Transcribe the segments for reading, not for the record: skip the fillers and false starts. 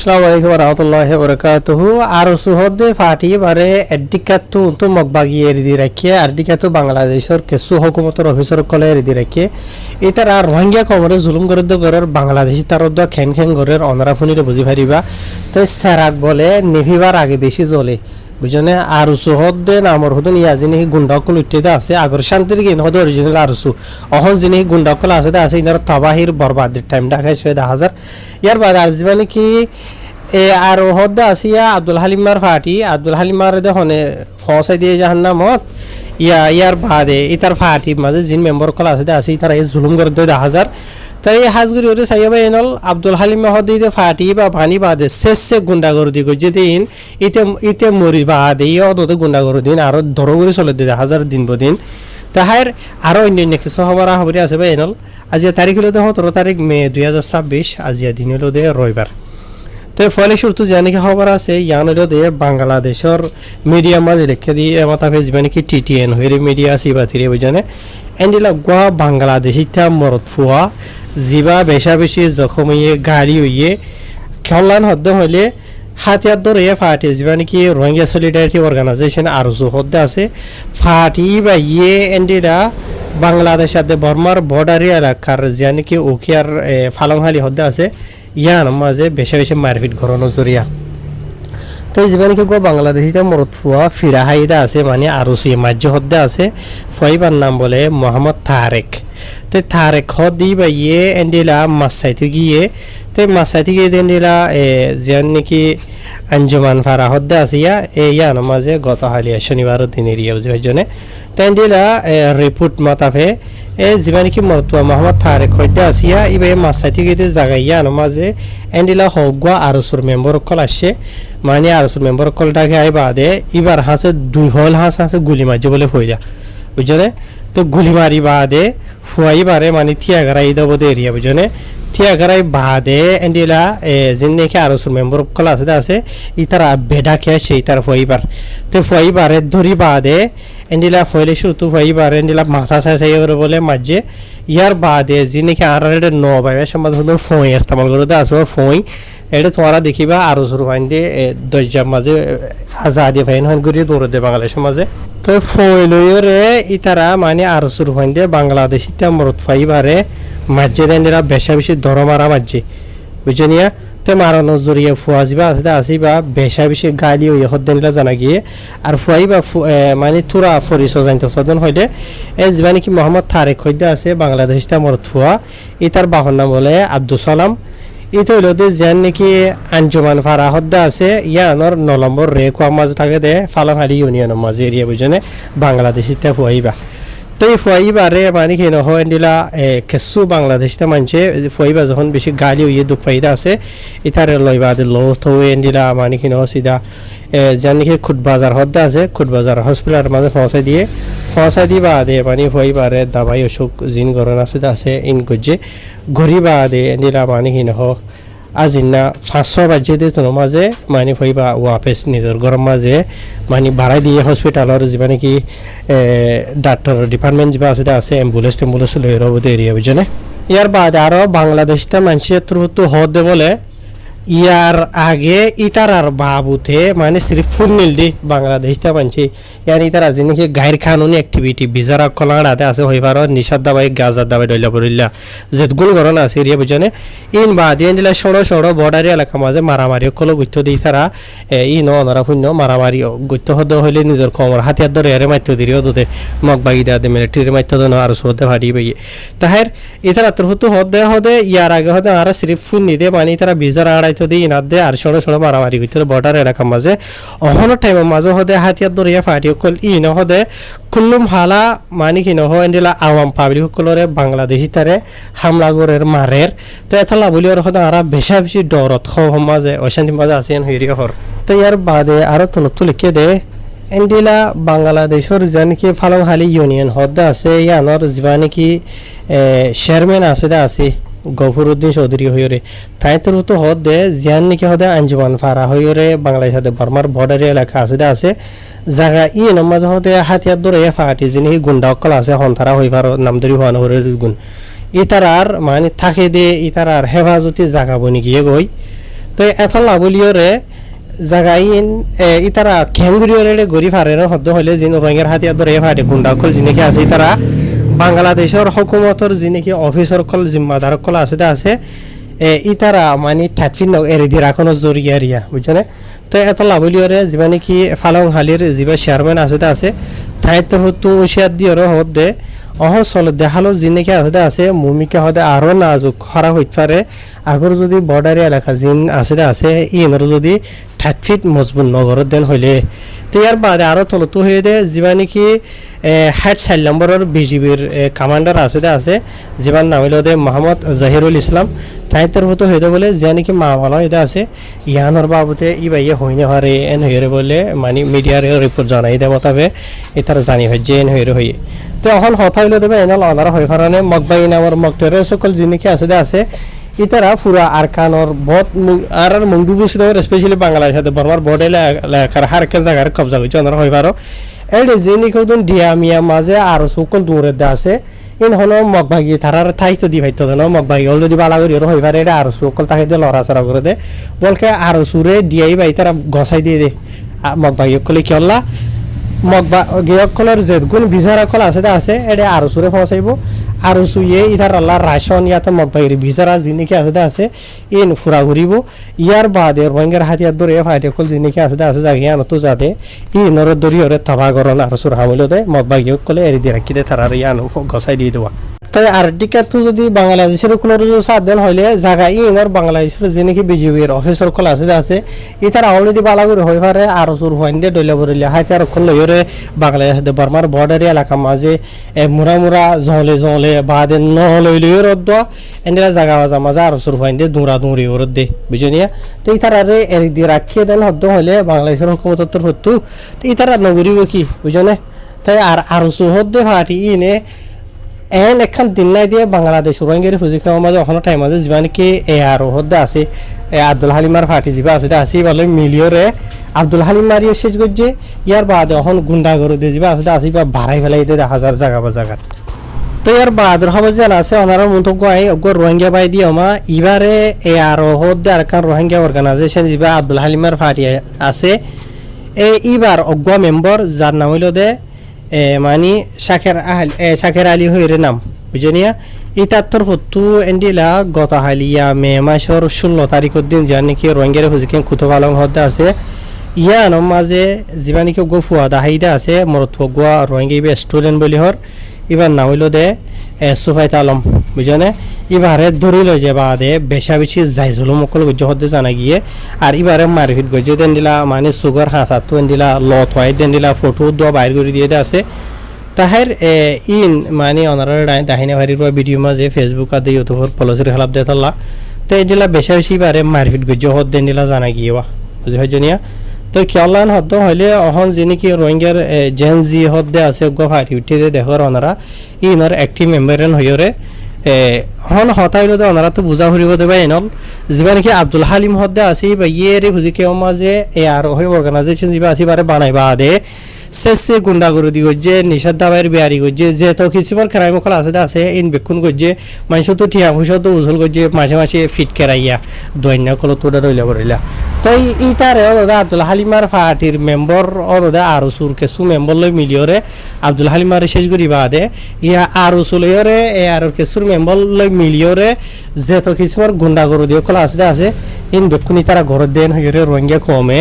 আসসালামু আলাইকুম রহমতুল্লাহি বরকাতুহু আর সুহদে ফাটি বারে এডিকাতু তো মগবাগিয়ে রিদি রাখিয়ে আরডিকাতু বাংলাদেশের কেসু হুকুমতের অফিসার কলে রিদি রাখিয়ে এটার আর রোহিঙ্গা খবরে জুলুম করে গরের বাংলাদেশি তার খ্যাং খ্যাং গরের অনারা ফুনিরে বুঝি পারিবা তো সেরাক বলে নেভিবার আগে বেশি জ্বলে বুঝনে আর সুহদে নামর হদন ইয়াজিনি গুন্ডাকল উঠতে আছে আগর শান্তির গিন হদ অরিজিনাল আরসু অহন জিনি গুন্ডাকল আছে ইনার তবাহির বরবাদের টাইম দেখাইছে 10,000 ইয়ার বাদ আর জীবনে কি আর হদ্দা আসিয়া আব্দুল হালিমার ফাটি আব্দুল হালিমার দেখনে ফসাই দিয়ে জাহান্নামত ইয়ার বাদে ইতার ফাটি মাঝে জিন মেম্বার কল আছে ইতার এই জুলুম করে 10,000 তাই হাজগুড়ি ওরে সাইবা এনল আব্দুল হালিম হদিতে ফাটি বা পানি বাদে শেষে গুন্ডাগর্দি করছে দিন ইতে মরি বাদে অদতে গুন্ডাগর্দি দিন আরো ধরগুড়ি চলে 10,000 দিন বদিন তাহার আরো অন্যান্য কিছু খবর খবরি আছে বা এনল আজিয়া তারিখ হলো 17 তারিখ মে 2026 আজিয়া দিন হলো রবিবার তো ফলে শুরু জানি কি খবর আছে ইয়ান হলো বাংলাদেশের মিডিয়া মাঝে রেখে দিয়ে মাথা ফেসবে নাকি টিটিএন হয়ে মিডিয়া সিবাতিরে বুঝানে এন্ডিলা গোয়া বাংলাদেশিটা মরত ফুয়া জিবা বেশা বেশি জখমিয়ে গাড়ি হইয়ে খেলান হদ্দ হইলে হাতিয়ার ধরে ফাটি জিবা নাকি রোহিঙ্গা সলিডারিটি অর্গানাইজেশন আর হদ্দে আছে ফাটি বা এন্ডিরা বাংলাদেশ সাথে বর্মার বর্ডারি এলাকার যা নাকি উকিয়ার ফালংহালি হদ্দে আছে ইয়ান মাঝে বেশি বেশি মারপিট ঘরানো জরিয়া তো জীবনে কি বাংলাদেশিতে মরত ফুয়া ফিরাহাইদা আছে মানে আরো সি মাজ্য হদ্দে আছে ফয়বার নাম বলে মোহাম্মদ তারেক তো তারেক হদি বা এন্ডিলা মাসাইতে গিয়ে তো মাসাইতে গিয়ে এন্ডিলা যেন নাকি আঞ্জুমান ফারা হদ্দে আছে ইয়ান মাঝে গত হালিয়া শনিবার দিনের ইয়ে বুঝবার জন্য তো এন্ডিলা রিপোর্ট মাতাফে জীবনে কি মরতুয়া মোহাম্মদ তারেক হদ্দে আসিয়া ইবে মাসাইতে গিয়ে জাগাইয়া মাঝে এন্ডিলা হগুয়া আরসুর মেম্বার কল আসছে মানে আরসুর মেম্বার কলটাকে আই বাদে এবার হাসে দুই হল হাসে গুলি মারছে বলে হইলা বুঝলে তো গুলি মারি বাদে ফুয়াই বারে মানে থিয়াগারাই দেবো এরিয়া বুঝলে থিয়াগারাই বাদে এন্ডিলা যিনি নাকি আরসুর মেম্বার কল আছে ইতারা বেডা খেয়ে সেই তার ফুয়াইবার তো ফুয়াইবারে ধরি বাদে এন্ডিলা ফয়লে শুরু ফুয়াইবার এন্ডিলা মাথা চাই বলে মাঝে ইয়ার বাদে যিনি কি আর নবাই সমাজ ফোঁই ইস্তেমাল করতে আসো ফোঁই এটা তোমরা দেখিবা আরো শুরু ফাইন দিয়ে দরজার মাঝে আজাদি ফাইন ফাইন করিয়ে দৌড় দেয় বাংলাদেশের মাঝে তো ফোঁই লইরে ইতারা মানে আরো শুরু ফাইন দিয়ে বাংলাদেশিতে মরত ফাইবারে মাঝে দেন বেশা বেশি ধর মারা মাঝে বুঝে নিয়া তো মারানোর জড়িয়ে ফুয়া যাবা আসিবা বেশা বেশি গালি হইয়া হদ্দিনলা জানা গিয়ে আর ফুয়াইবা মানে তুরা ফরিস জানতে সদন হইলে যাবা নাকি মোহাম্মদ তারেক হইতে আছে বাংলাদেশটা মরত ফুয়া ইতার বাহন নাম বলে আব্দুল সালাম ইতো হইল যেন নাকি আঞ্জুমান ফারা হদ্দা আছে ইয়ানোর 9 নম্বর রেখা মাঝে থাকে দে ফালাফালি ইউনিয়নের মাঝে এরিয়া বুঝনে বাংলাদেশিতে ফুয়াইবা তো এই ফুয়াইবারে মানে কি নহয় দিলা কেসু বাংলাদেশটা মানছে ফুয়াইবা যখন বেশি গালি হইয়ে দুঃখ পাইদা আছে ইতারে লইবা লো থয়ে দিলা মানে কি নহ সিধা যেন নাকি খুটবাজার হদ্দা আছে খুটবাজার হসপিটালের মাঝে পৌঁছাই দিয়ে বাদে মানে ফুয়াইবারে দাবাই অসুখ জিন গরণ আছে ইন গজ্জে ঘড়ি বাদে দিলা মানে কি নহ আজিনা 500 বাজে দিয়ে তোর মাঝে মানে ফুয়াইবা ওয়াপেস নিজের গরম মাঝে মানে ভাড়াই দিয়ে হসপিটালের যা নাকি ডাক্তার ডিপার্টমেন্ট যা আছে অ্যাম্বুলেন্স লই রব এরিয়া বুঝনে ইয়ার বাদে আরো বাংলাদেশটা মানুষের তো হদ বলে ইয়ার আগে ইতারার বাবুতে মানে সিরিফ ফুল নিল দি বাংলাদেশটা মানছি ইয়ার ইতারা যিনি গায়ের কানুনি অ্যাক্টিভিটি বিজারা কলাড়াতে আছে হইবার নিষাদ দাবাই গাজার দাবাই ডইলা পড়িলা যেগুলো ঘটনা আছে এরিয়া বুঝনে ইন বাদে দিলা সড়ো বর্ডারি এলাকা মাঝে মারামারি কলো গুত্য দি তারা অনারা শূন্য মারামারি গুত্য হদ হইলে নিজের কমর হাতিয়ার ধরে এরে মাত্য দিও তোতে মগ বাগি দে মিলিটারি মাত্য দেন আর সরতে ভাড়ি পাইয়ে তাহের ইতারা তোর হতো হদে ইয়ার আগে হদে আর সিরিফ ফুল নিদে মানে তারা বিজারা তো দিই না দে আর সড়ো মারামারি করতে বর্ডার এলাকার মাঝে অহনো টাইমের মাঝে হদে হাতিয়ার ধরিয়া ফাটি সকল হদে কুল্লুম হালা মানে কি নহ এন্ডিলা আওয়াম পাবলিক সকলরে বাংলাদেশি তারে হামলা গরের মারের তো এথালা বলি আর হদে আর বেশা বেশি ডরত মাঝে অশান্তি মাঝে আছে হইরিয়া হর তো ইয়ার বাদে আরো তুলিকে দে এন্ডিলা বাংলাদেশের যা নাকি ফালংহালি ইউনিয়ন হদে আছে ইয়ানোর যা নাকি চেয়ারম্যান আছে গফুরউদ্দিন চৌধুরী হইরে তাই তোর তো হদে জিয়ান নাকি হদে আঞ্জুমান ফারা হইরে বাংলাদেশ সাথে বর্মার বর্ডারি এলাকা আছে জায়গা মাঝে হদে হাতিয়ার ধরে ফাটি যিনি গুন্ডা অকল আছে হন্তারা হইবার নামদারি হওয়ানো হরে গুণ ইতারার মানে থাকে দে ইতারার হেফাজতি জাগা বনি গিয়ে গই তো এত লাভলিয়রে জাগাই ইতারা খেঙ্গুরিয়রে গরি ফারের হদ্দ হইলে যিনি রোহিঙ্গার হাতিয়ার ধরে ফাটে গুন্ডাকল যিনিকে আছে ইতারা বাংলাদেশের হুকুমতর যিনিকি অফিসর কল জিম্মাদার কল আছে ইতারা মানে ঠাটফিন এরি দিয়ে রাখানোর জরিয়া রিয়া বুঝছেন তো এত লাভলিয়রে যিবা নাকি ফালং হালির যিবা চেয়ারম্যান আছে ঠাইতো হতো উশিয়ার দিয়ে হদ্দে অহন চল দেখালো যিনিকে আছে ভূমিকা হদে আরো নাজুক খরা হইতে পারে আগর যদি বর্ডারি এলাকা যিন আছে ইনর যদি 60 ফিট মজবুত নগরের দেন হইলে তো ইয়ার বাদে আরো তলতো হয়ে দে যিবা নাকি 64 নম্বরের বিজিবির কমান্ডার আছে যিবার নাম হইল দে মোহাম্মদ জাহিরুল ইসলাম তাইতের হতো হইতে বলে যে নাকি মামলা এটা আছে ইয়ানোর বাবুতে ই বাইয়ে হইনে হারে এন হইরে বলে মানে মিডিয়ার রিপোর্ট জানাই দে মতাবে এটার জানি হয় যে এন হইরে হইয়ে তো এখন হতা হইলে দেবে এনাল অনার হয়ে ফারানে মগবাই নামর মগটের সকল যিনিকে আছে ইতারা পুরা আরকানর বহুত আর মংডুবুসিত স্পেশালি বাংলাদেশ সাথে বর্মার বর্ডে এলাকার হারকে জায়গার কবজা হয়েছে ওনারা হয়ে পারো এই যিনিকে ডিয়া মিয়া মাঝে আর সকল দূরের দা আছে ইন হলো মগবাগি তারার ঠাইতো দি ভাইতো দেন মগবাগি অলরেডি বালাগরি হয়ে পারে এটা আর সকল তাকে দিয়ে লড়াচড়া করে দে বলকে আর সুরে ডিয়াই ভাই তারা গসাই দিয়ে দে মগবাগি কলে কি হল্লা মগবা গিয়কলের যে গুণ ভিজারাকল আছে এটা আর সুরে পৌঁছাইব আর সুয়ে ইধার আল্লাহ রাশন ইয়াতে মগবাগির ভিজারা যিনিকে আছে ইন ফুরা ঘুরিব ইয়ার বাদে রোহিঙ্গার হাতিয়ার ধরে ফাইটেকল যিনিকে আছে জাগিয়া নতো যাতে ই নর দরিয়রে তাবাগরণ আর সুর হামলো দে মগবাগিয়কলে এরি দিয়ে রাখি দে তারার ইয়ান গসাই দিয়ে দেওয়া তাই আর্টিকাতো যদি বাংলাদেশের কোন সাত দিন হইলে জায়গা ইনার বাংলাদেশের যিনিকি বিজিবির অফিসর কল আছে ইতার অলরেডি বালাগুড়ি হয়ে পারে আর সুর হইন দিয়ে ডইলে বরিলে হাতিয়ার কল লইরে বাংলাদেশ বর্মার বর্ডারি এলাকা মাঝে মুরা জলে বাদে ন লইলে রদ্দ এন্ডিরা জায়গা মাঝে আর সুর হইন দিয়ে দৌড়ি ওর দে বুঝনিয়া তো ইতার আরে এর দিয়ে রাখিয়ে দেন হদ্দ হইলে বাংলাদেশের হুকুমতর হতো তো ইতার নগরিব কি বুঝনে তাই আর সুহদ্দে হাঁটি ইনে এন এখন দিন নাই দিয়ে বাংলাদেশ রোহিঙ্গার ফুজিকে মাঝে অখন টাইম আছে যা নাকি আর হদ্দে আছে আব্দুল হালিমার ফাটি যা আছে বলে মিলিয়রে আব্দুল হালিম মারিয়ে শেষ করছে ইয়ার বাদে এখন গুন্ডা করে দিয়ে যা আছে বা বাড়াই ফেলাই দিয়ে দেখা যায় জায়গা তো ইয়ার বাদর খবর জানা আছে ওনারা মন্তব্য রোহিঙ্গা বাই দিয়ে আমা এবারে আর হদ্দে আর কান রোহিঙ্গা অর্গানাইজেশন যা আব্দুল হালিমার ফাটি আছে এইবার অজ্ঞ মেম্বার যার নাম হইল দে মানে শাকের আলী হইরে নাম বুঝনিয়া ইতাত্তর ফটো এন্ডিলা গত হালিয়া মে মাসের 16 তারিখের দিন যা নাকি রোহিঙ্গার হুজিকে কুতুবালং হদ্দে আছে ইয়ান মাঝে যা নাকি গো ফুয়াদা হাইদা আছে মরত গোয়া রোহিঙ্গা স্টুডেন্ট বলি হর এবার নাম হইল দে সুফাইত আলম বুঝনে এবারে ধরিল যে বাদে বেশা বেশি যাইজুলো মকল গজ্জ হদ্দে জানা গিয়ে আর এবারে মারপিট গজ্জে দেন দিলা মানে সুগার হাসাতো দিলা লত হয় দেন দিলা ফটো দোয়া বাইর করে দিয়ে আছে তাহের ইন মানে ওনারা দাহিনে বাড়ির ভিডিও মাঝে ফেসবুক আদে ইউটিউবের পলিসির খেলাপ দিয়ে থাকলা তো এই দিলা বেশা বেশি এবারে মারপিট গজ্জ হদ দেন দিলা জানা গিয়ে বুঝে হয়জনিয়া তো কেলান হদ্দ হইলে অহন যিনিকি রোহিঙ্গার জেনজি হদ্দে আছে ফাটি উঠে দেখর ওনারা ইনর একটি মেম্বারেন হইরে হন হতাইলো দে ওনারা তো বুঝা ফুরিব দেবে এনল যা নাকি আব্দুল হালিম হদ্দে আছে বা ইয়েরে হুজিকে মাঝে আর হই অর্গানাইজেশন যা আছে বারে বানাইবা দে শেষে গুন্ডা করে দি গজ্জে নিষেধ দাবাইয়ের বিয়ারি গজ্জে যে তো কিছুমান খেরাই মকল আছে ইন বেকুন গজ্জে মানুষ তো ঠিয়া পয়সা তো উজল গজ্জে মাঝে ফিট কেরাইয়া দৈন্য কল তোরা রইলা বরিলা তো ইতারে ওদা আব্দুল হালিমার পার্টির মেম্বার ওদা আর সুর কেসু মেম্বার লই মিলিয়রে আব্দুল হালিমার শেষ করি বাদে ইয়া আর সুলয়রে আর কেসুর মেম্বার লই মিলিয়রে যে তো কিছুমান গুন্ডা করে দিয়ে কল আছে ইন বেকুনি তারা ঘর দেন হইরে রোহিঙ্গা কমে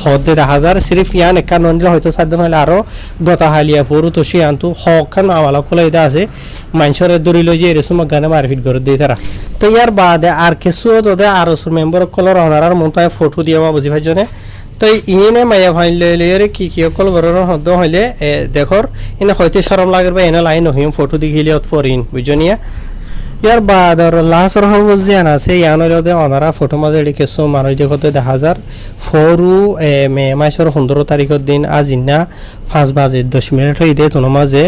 হদে দেখা যার সিরিফ ইয়ান একা নন্দিল হয়তো সাধ্য হলে আরো গতা হালিয়া পড়ু তো সে আনতু হকান আমালা খোলা এটা আছে মানুষের দড়ি লই যে এরকম গানে মারপিট করে দিয়ে তারা তো ইয়ার বাদে আর কিছু তোদের আর মেম্বার কলর ওনার মনটায় ফটো দিয়ে বুঝি ভাই জনে তো ইনে মাইয়া ভাই লইলে কি কল ঘরের হদ্দ হইলে দেখর ইনে হয়তো শরম লাগবে এনে লাইন হইম ফটো দেখিলে ফরিন বুঝনিয়া ইয়ার বাদ আর লাস্টর হব যেন আছে ইয়ানোর ওনারা ফটো মাঝে কিছু মানুষ দেখতে দেখা যার ফরু মে মাসের 15 তারিখের দিন আজিনা 5:10 হইতে তোর মাঝে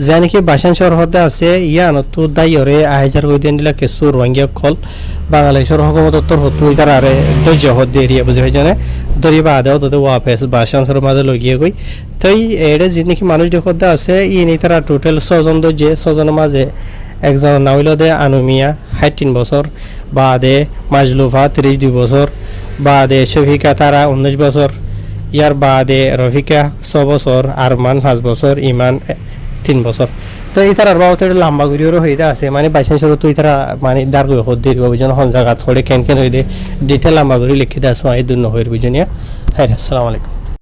যা নাকি বাসান শহর হতে আছে ইয়ান তো দাইরে আইজার কই দেন দিলা কিছু রোহিঙ্গা কল বাংলাদেশের হুকুমতর হতো তার আরে ধৈর্য হতে এরিয়া বুঝে হয় জানে দরি বাদেও তো ওয়াপেস বাসান শহর মাঝে লগিয়ে গই তাই এড়ে যে নাকি মানুষ দেখতে আছে ইনি তারা টোটাল 6 জন যে 6 জনের মাঝে একজন নাইল দে আনুমিয়া 3 বছর বাদে মাজলুফা 32 বছর বাদে শফিকা তারা 19 বছর, ইয়ার বাদে রফিকা 6 বছর, আরমান 5 বছর, ইমান 3 বছর। তো এই তার বাবদ লম্বা ঘুরিও হইতে আছে মানে বাইচান্সর তুই তারা মানে দাঁড় করে হদ দিয়ে অভিযান হন জায়গা থোড়ে কেন কেন হইতে ডিটেল লম্বা ঘুরি লিখিতে আসো এই দুর্ন হইর বুঝনিয়া। হ্যাঁ, আসসালামু আলাইকুম।